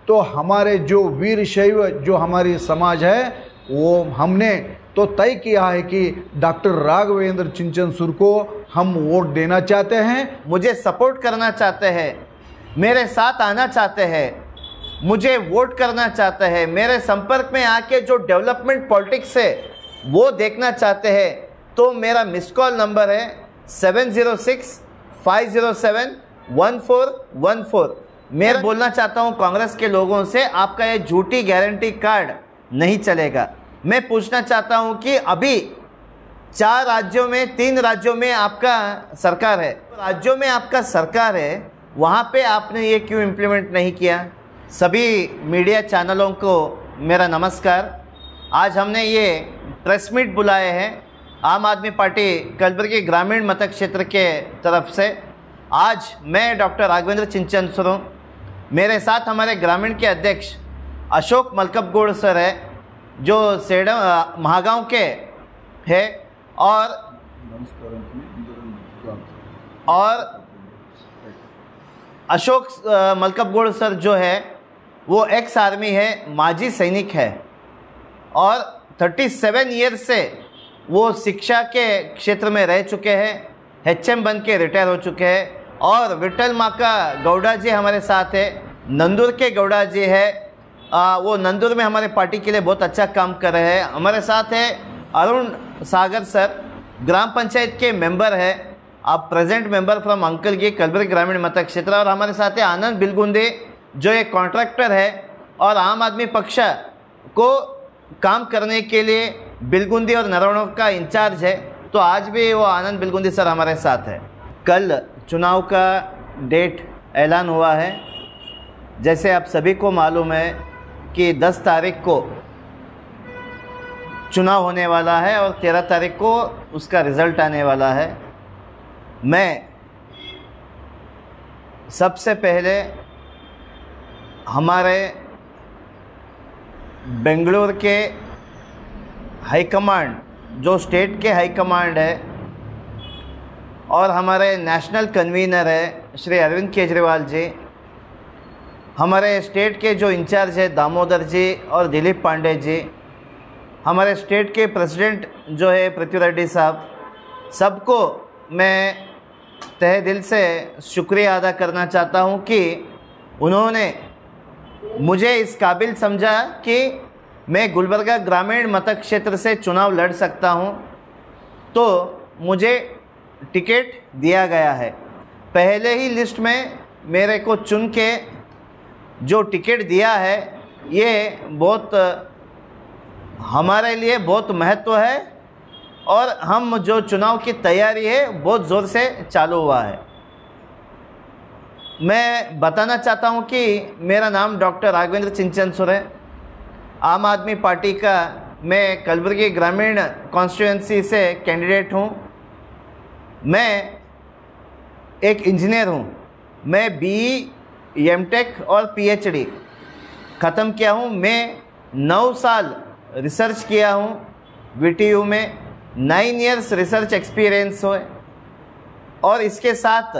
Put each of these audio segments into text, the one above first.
तो हमारे जो वीर शैव जो हमारी समाज है वो हमने तो तय किया है कि डॉक्टर राघवेंद्र चिंचनसूर को हम वोट देना चाहते हैं, मुझे सपोर्ट करना चाहते हैं, मेरे साथ आना चाहते हैं, मुझे वोट करना चाहते हैं, मेरे संपर्क में आके जो डेवलपमेंट पॉलिटिक्स है वो देखना चाहते हैं, तो मेरा मिस कॉल नंबर है 706-507-1414। मैं बोलना चाहता हूं कांग्रेस के लोगों से, आपका ये झूठी गारंटी कार्ड नहीं चलेगा। मैं पूछना चाहता हूं कि अभी 4 राज्यों में 3 राज्यों में आपका सरकार है, राज्यों में आपका सरकार है, वहां पे आपने ये क्यों इम्प्लीमेंट नहीं किया? सभी मीडिया चैनलों को मेरा नमस्कार। आज हमने ये प्रेस मीट बुलाए हैं आम आदमी पार्टी कलबुर्गी ग्रामीण मतक क्षेत्र के तरफ से। आज मैं डॉक्टर राघवेंद्र चिंचनसूर हूँ, मेरे साथ हमारे ग्रामीण के अध्यक्ष अशोक मलकपगौड़ सर है जो सेडम महागांव के है, और अशोक मलकपगौड़ सर जो है वो एक्स आर्मी है, माजी सैनिक है, और 37 ईयर से वो शिक्षा के क्षेत्र में रह चुके हैं, HM बन के रिटायर हो चुके हैं। और विठल माँ का गौड़ा जी हमारे साथ है, नंदूर के गौड़ा जी है, वो नंदूर में हमारे पार्टी के लिए बहुत अच्छा काम कर रहे हैं। हमारे साथ है अरुण सागर सर, ग्राम पंचायत के मेंबर है, आप present member from Ankalgi Kalaburagi ग्रामीण मतक क्षेत्र। और हमारे साथ है आनंद बिलगुंदे जो एक कॉन्ट्रैक्टर है और आम आदमी पक्ष को काम करने के लिए बिलगुंदी और नरवणों का इंचार्ज है, तो आज भी वो आनंद बिलगुंदी सर हमारे साथ है। कल चुनाव का डेट ऐलान हुआ है, जैसे आप सभी को मालूम है कि 10 तारीख को चुनाव होने वाला है और 13 तारीख को उसका रिज़ल्ट आने वाला है। मैं सबसे पहले हमारे बेंगलुरु के हाईकमांड, जो स्टेट के हाईकमांड है, और हमारे नेशनल कन्वीनर है श्री अरविंद केजरीवाल जी, हमारे स्टेट के जो इंचार्ज है दामोदर जी और दिलीप पांडे जी, हमारे स्टेट के प्रेसिडेंट जो है पृथ्वी रेड्डी साहब, सबको मैं तहे दिल से शुक्रिया अदा करना चाहता हूं कि उन्होंने मुझे इस काबिल समझा कि मैं गुलबर्गा ग्रामीण मतक क्षेत्र से चुनाव लड़ सकता हूं, तो मुझे टिकट दिया गया है। पहले ही लिस्ट में मेरे को चुन के जो टिकट दिया है, ये बहुत हमारे लिए बहुत महत्व है, और हम जो चुनाव की तैयारी है बहुत ज़ोर से चालू हुआ है। मैं बताना चाहता हूं कि मेरा नाम डॉक्टर राघवेंद्र चिंचनसूर है, आम आदमी पार्टी का मैं कलबुर्गी ग्रामीण कॉन्स्टिट्यूएंसी से कैंडिडेट हूं। मैं एक इंजीनियर हूं, मैं BE, MTech और PhD ख़त्म किया हूं। मैं 9 साल रिसर्च किया हूं VTU में, 9 इयर्स रिसर्च एक्सपीरियंस हो, और इसके साथ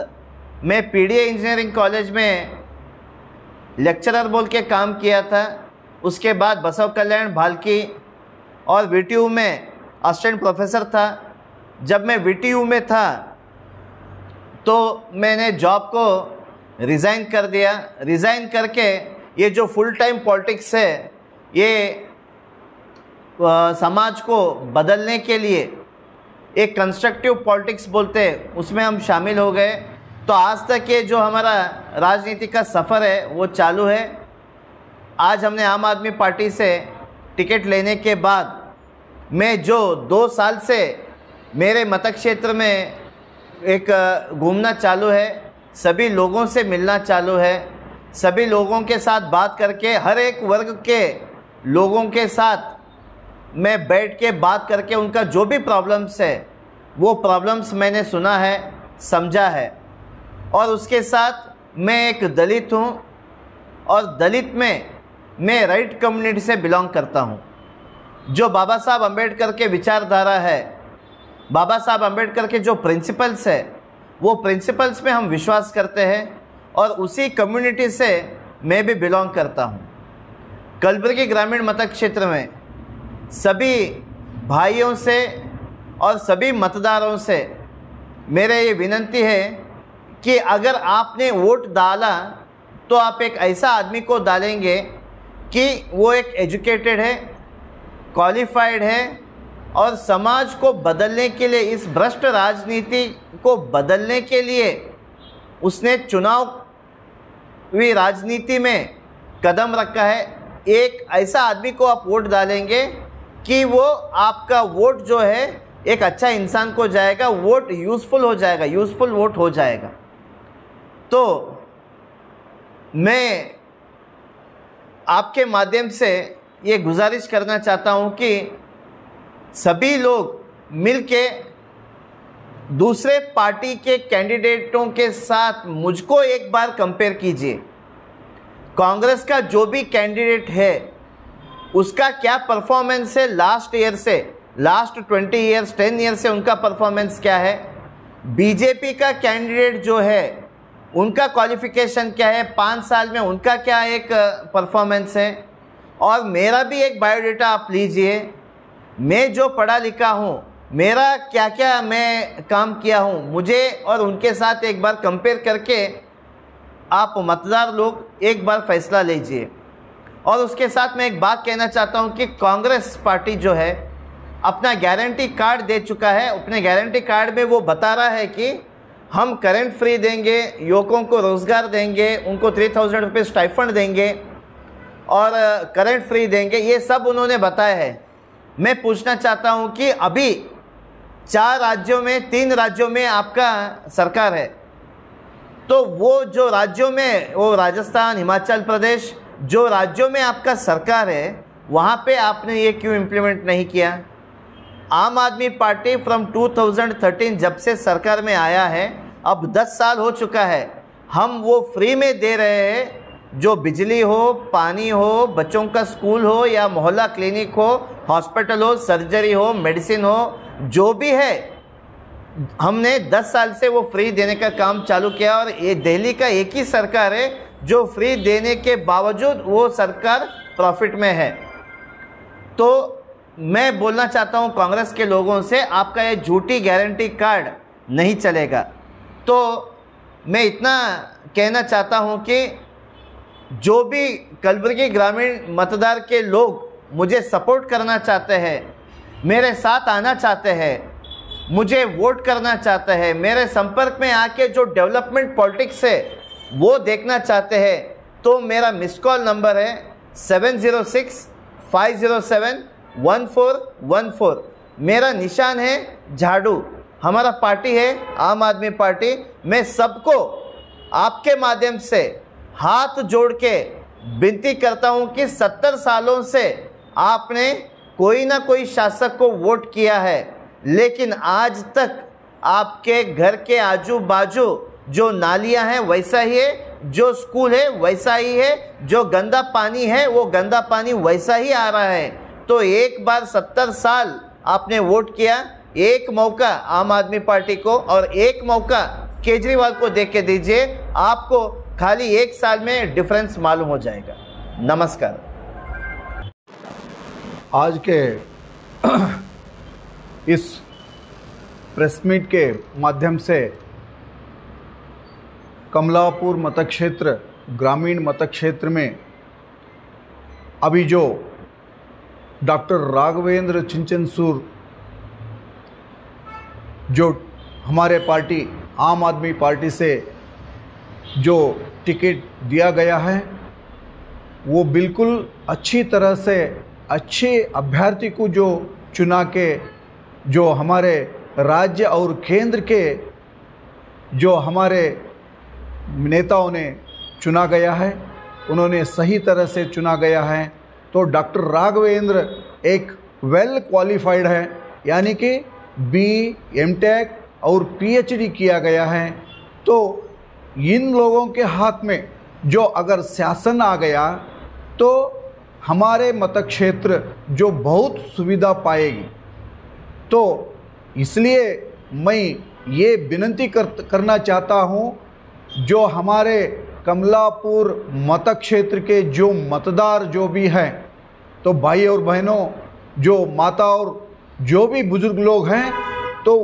मैं PDA इंजीनियरिंग कॉलेज में लेक्चरर बोल के काम किया था। उसके बाद बसव कल्याण भालकी और VTU में असिस्टेंट प्रोफेसर था। जब मैं VTU में था तो मैंने जॉब को रिज़ाइन कर दिया। रिज़ाइन करके ये जो फुल टाइम पॉलिटिक्स है, ये समाज को बदलने के लिए एक कंस्ट्रक्टिव पॉलिटिक्स बोलते हैं, उसमें हम शामिल हो गए। तो आज तक ये जो हमारा राजनीति का सफ़र है वो चालू है। आज हमने आम आदमी पार्टी से टिकट लेने के बाद मैं जो 2 साल से मेरे मतक क्षेत्र में एक घूमना चालू है, सभी लोगों से मिलना चालू है, सभी लोगों के साथ बात करके, हर एक वर्ग के लोगों के साथ मैं बैठ के बात करके उनका जो भी प्रॉब्लम्स है वो प्रॉब्लम्स मैंने सुना है, समझा है। और उसके साथ मैं एक दलित हूँ, और दलित में मैं राइट कम्युनिटी से बिलोंग करता हूँ। जो बाबा साहब अम्बेडकर के विचारधारा है, बाबा साहब अम्बेडकर के जो प्रिंसिपल्स है, वो प्रिंसिपल्स में हम विश्वास करते हैं, और उसी कम्युनिटी से मैं भी बिलोंग करता हूँ। कलबुर्गी ग्रामीण मतदान क्षेत्र में सभी भाइयों से और सभी मतदारों से मेरे ये विनंती है कि अगर आपने वोट डाला तो आप एक ऐसा आदमी को डालेंगे कि वो एक एजुकेटेड है, क्वालिफाइड है और समाज को बदलने के लिए, इस भ्रष्ट राजनीति को बदलने के लिए उसने चुनावी राजनीति में कदम रखा है। एक ऐसा आदमी को आप वोट डालेंगे कि वो आपका वोट जो है एक अच्छा इंसान को जाएगा, वोट यूज़फुल हो जाएगा, यूज़फुल वोट हो जाएगा। तो मैं आपके माध्यम से ये गुजारिश करना चाहता हूँ कि सभी लोग मिलके दूसरे पार्टी के कैंडिडेटों के साथ मुझको एक बार कंपेयर कीजिए। कांग्रेस का जो भी कैंडिडेट है उसका क्या परफॉर्मेंस है लास्ट ईयर से, लास्ट 20 ईयर्स 10 ईयर से उनका परफॉर्मेंस क्या है। बीजेपी का कैंडिडेट जो है उनका क्वालिफिकेशन क्या है, 5 साल में उनका क्या एक परफॉर्मेंस है। और मेरा भी एक बायोडाटा आप लीजिए, मैं जो पढ़ा लिखा हूँ, मेरा क्या क्या मैं काम किया हूँ, मुझे और उनके साथ एक बार कंपेयर करके आप मतदार लोग एक बार फैसला लीजिए। और उसके साथ मैं एक बात कहना चाहता हूँ कि कांग्रेस पार्टी जो है अपना गारंटी कार्ड दे चुका है। अपने गारंटी कार्ड में वो बता रहा है कि हम करंट फ्री देंगे, युवकों को रोज़गार देंगे, उनको 3000 रुपये स्टाइफंड देंगे और करंट फ्री देंगे, ये सब उन्होंने बताया है। मैं पूछना चाहता हूँ कि अभी 4 राज्यों में 3 राज्यों में आपका सरकार है, तो वो जो राज्यों में, वो राजस्थान, हिमाचल प्रदेश, जो राज्यों में आपका सरकार है वहाँ पे आपने ये क्यों इम्प्लीमेंट नहीं किया। आम आदमी पार्टी फ्रॉम 2013 जब से सरकार में आया है, अब 10 साल हो चुका है, हम वो फ्री में दे रहे हैं। जो बिजली हो, पानी हो, बच्चों का स्कूल हो या मोहल्ला क्लिनिक हो, हॉस्पिटल हो, सर्जरी हो, मेडिसिन हो, जो भी है हमने 10 साल से वो फ्री देने का काम चालू किया। और ये दिल्ली का एक ही सरकार है जो फ्री देने के बावजूद वो सरकार प्रॉफिट में है। तो मैं बोलना चाहता हूँ कांग्रेस के लोगों से, आपका ये झूठी गारंटी कार्ड नहीं चलेगा। तो मैं इतना कहना चाहता हूँ कि जो भी कलबुर्गी ग्रामीण मतदार के लोग मुझे सपोर्ट करना चाहते हैं, मेरे साथ आना चाहते हैं, मुझे वोट करना चाहते हैं, मेरे संपर्क में आके जो डेवलपमेंट पॉलिटिक्स है वो देखना चाहते हैं, तो मेरा मिस कॉल नंबर है 706-507-1414। मेरा निशान है झाड़ू, हमारा पार्टी है आम आदमी पार्टी। मैं सबको आपके माध्यम से हाथ जोड़ के विनती करता हूं कि 70 सालों से आपने कोई ना कोई शासक को वोट किया है, लेकिन आज तक आपके घर के आजू बाजू जो नालियां हैं वैसा ही है, जो स्कूल है वैसा ही है, जो गंदा पानी है वो गंदा पानी वैसा ही आ रहा है। तो एक बार 70 साल आपने वोट किया, एक मौका आम आदमी पार्टी को और एक मौका केजरीवाल को दे के दीजिए, आपको खाली 1 साल में डिफरेंस मालूम हो जाएगा। नमस्कार। आज के इस प्रेस मीट के माध्यम से कमलापुर मतक्षेत्र, ग्रामीण मतक्षेत्र में अभी जो डॉक्टर राघवेंद्र चिंचनसूर जो हमारे पार्टी आम आदमी पार्टी से जो टिकट दिया गया है, वो बिल्कुल अच्छी तरह से अच्छे अभ्यर्थी को जो चुना के, जो हमारे राज्य और केंद्र के जो हमारे नेताओं ने चुना गया है, उन्होंने सही तरह से चुना गया है। तो डॉक्टर राघवेंद्र एक वेल क्वालिफाइड है, यानी कि BM.Tech और PhD किया गया है। तो इन लोगों के हाथ में जो अगर शासन आ गया तो हमारे मतक्षेत्र जो बहुत सुविधा पाएगी। तो इसलिए मैं ये विनती करना चाहता हूँ, जो हमारे कमलापुर मतक्षेत्र के जो मतदार जो भी हैं, तो भाई और बहनों, जो माता और जो भी बुजुर्ग लोग हैं, तो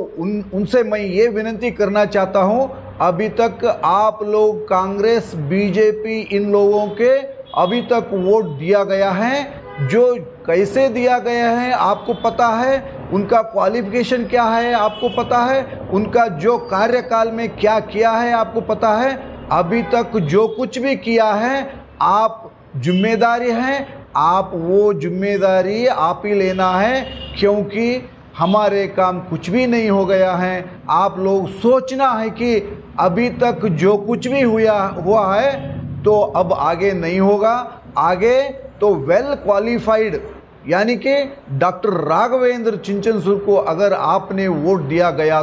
उनसे मैं ये विनती करना चाहता हूँ, अभी तक आप लोग कांग्रेस बीजेपी इन लोगों के अभी तक वोट दिया गया है, जो कैसे दिया गया है आपको पता है, उनका क्वालिफिकेशन क्या है आपको पता है, उनका जो कार्यकाल में क्या किया है आपको पता है। अभी तक जो कुछ भी किया है आप जिम्मेदारी हैं, आप वो जिम्मेदारी आप ही लेना है, क्योंकि हमारे काम कुछ भी नहीं हो गया है। आप लोग सोचना है कि अभी तक जो कुछ भी हुआ है तो अब आगे नहीं होगा। आगे तो वेल क्वालिफाइड यानी कि डॉक्टर राघवेंद्र चिंचनसूर को अगर आपने वोट दिया गया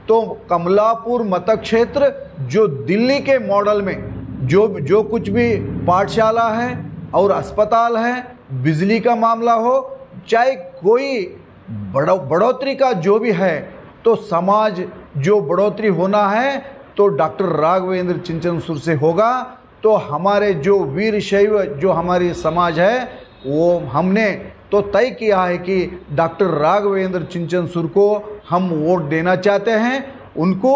तो कमलापुर मतक्षेत्र जो दिल्ली के मॉडल में जो कुछ भी पाठशाला है और अस्पताल है, बिजली का मामला हो, चाहे कोई बढ़ोतरी का जो भी है, तो समाज जो बढ़ोतरी होना है तो डॉक्टर राघवेंद्र चिंचनसूर से होगा। तो हमारे जो वीर शैव जो हमारी समाज है, वो हमने तो तय किया है कि डॉक्टर राघवेंद्र चिंचनसूर को हम वोट देना चाहते हैं। उनको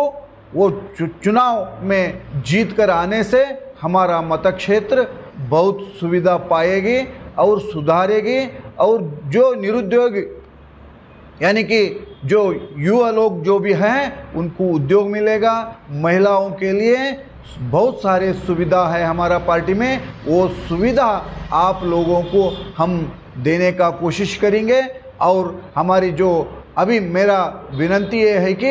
वो चुनाव में जीत कर आने से हमारा मतक्षेत्र बहुत सुविधा पाएगी और सुधारेगी, और जो निरुद्योग यानी कि जो युवा लोग जो भी हैं उनको उद्योग मिलेगा, महिलाओं के लिए बहुत सारे सुविधा है हमारा पार्टी में, वो सुविधा आप लोगों को हम देने का कोशिश करेंगे। और हमारी जो अभी मेरा विनती ये है कि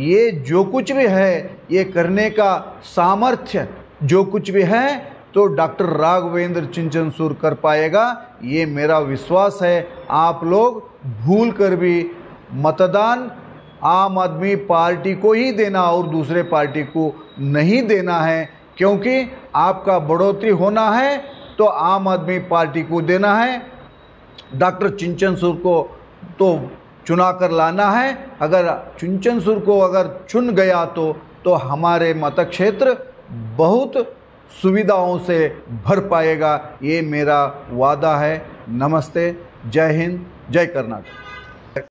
ये जो कुछ भी है ये करने का सामर्थ्य जो कुछ भी है तो डॉक्टर राघवेंद्र चिंचनसूर कर पाएगा, ये मेरा विश्वास है। आप लोग भूल कर भी मतदान आम आदमी पार्टी को ही देना और दूसरे पार्टी को नहीं देना है, क्योंकि आपका बढ़ोतरी होना है तो आम आदमी पार्टी को देना है। डॉक्टर चिंचनसूर को तो चुना कर लाना है। अगर चिंचनसूर को अगर चुन गया तो हमारे मतक्षेत्र बहुत सुविधाओं से भर पाएगा, ये मेरा वादा है। नमस्ते, जय हिंद, जय कर्नाटक।